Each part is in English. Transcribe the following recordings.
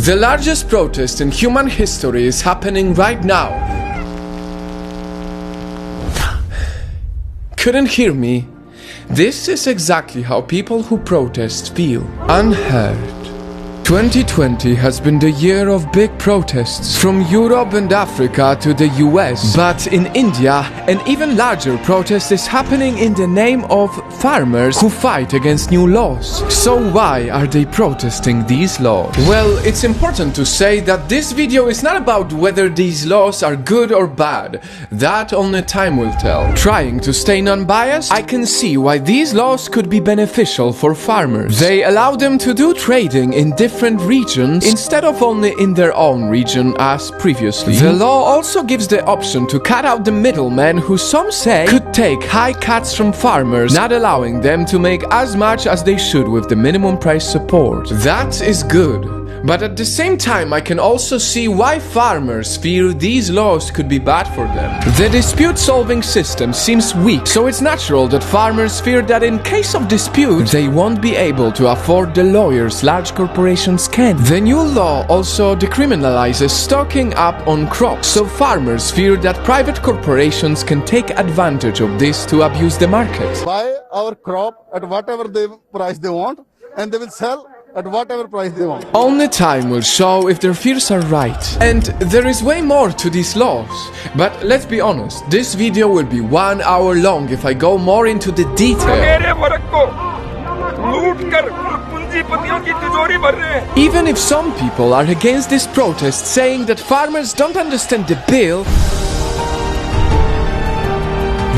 The largest protest in human history is happening right now. Couldn't hear me? This is exactly how people who protest feel. Unheard. 2020 has been the year of big protests from Europe and Africa to the US. But in India, an even larger protest is happening in the name of farmers who fight against new laws. So why are they protesting these laws? Well, it's important to say that this video is not about whether these laws are good or bad. That only time will tell. Trying to stay non-biased, I can see why these laws could be beneficial for farmers. They allow them to do trading in different regions instead of only in their own region as previously. The law also gives the option to cut out the middlemen who some say could take high cuts from farmers, not allowing them to make as much as they should with the minimum price support. That is good. But at the same time, I can also see why farmers fear these laws could be bad for them. The dispute-solving system seems weak, so it's natural that farmers fear that in case of dispute, they won't be able to afford the lawyers large corporations can. The new law also decriminalizes stocking up on crops, so farmers fear that private corporations can take advantage of this to abuse the market. Buy our crop at whatever price they want, and they will sell at whatever price they want. Only time will show if their fears are right. And there is way more to these laws. But let's be honest, this video will be 1 hour long if I go more into the detail. Even if some people are against this protest, saying that farmers don't understand the bill,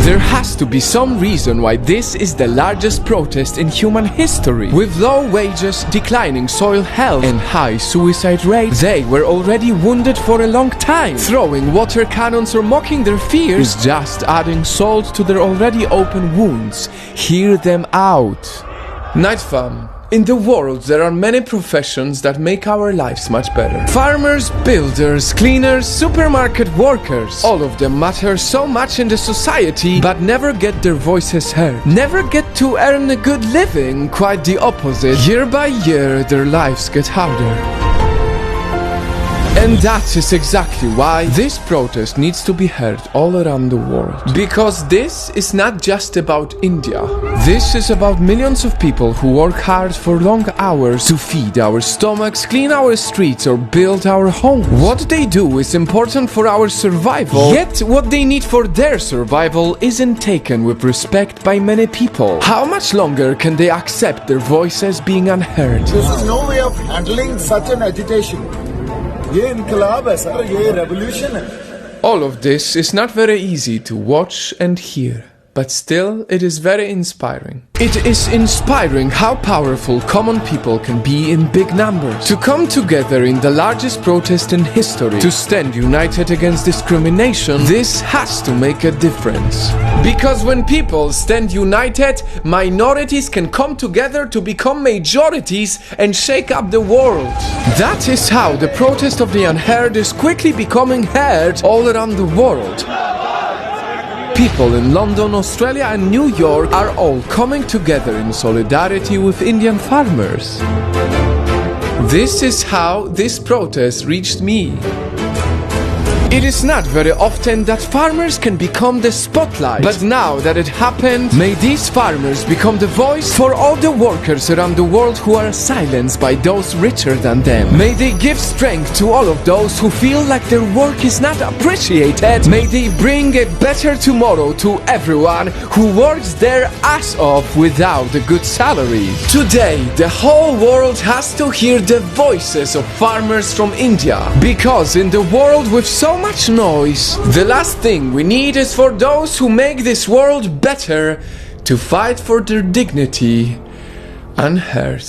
there has to be some reason why this is the largest protest in human history. With low wages, declining soil health, and high suicide rates, they were already wounded for a long time. Throwing water cannons or mocking their fears is just adding salt to their already open wounds. Hear them out. Night fam. In the world, there are many professions that make our lives much better. Farmers, builders, cleaners, supermarket workers. All of them matter so much in the society, but never get their voices heard. Never get to earn a good living, quite the opposite. Year by year, their lives get harder. And that is exactly why this protest needs to be heard all around the world. Because this is not just about India. This is about millions of people who work hard for long hours to feed our stomachs, clean our streets, or build our homes. What they do is important for our survival, yet what they need for their survival isn't taken with respect by many people. How much longer can they accept their voices being unheard? This is no way of handling such an agitation. ये इनकलाब है sir, ये revolution है. All of this is not very easy to watch and hear, but still it is very inspiring. It is inspiring how powerful common people can be in big numbers. To come together in the largest protest in history, to stand united against discrimination, this has to make a difference. Because when people stand united, minorities can come together to become majorities and shake up the world. That is how the protest of the unheard is quickly becoming heard all around the world. People in London, Australia and New York are all coming together in solidarity with Indian farmers. This is how this protest reached me. It is not very often that farmers can become the spotlight, but now that it happened, may these farmers become the voice for all the workers around the world who are silenced by those richer than them. May they give strength to all of those who feel like their work is not appreciated. May they bring a better tomorrow to everyone who works their ass off without a good salary. Today, the whole world has to hear the voices of farmers from India, because in the world with so much noise, the last thing we need is for those who make this world better to fight for their dignity unheard.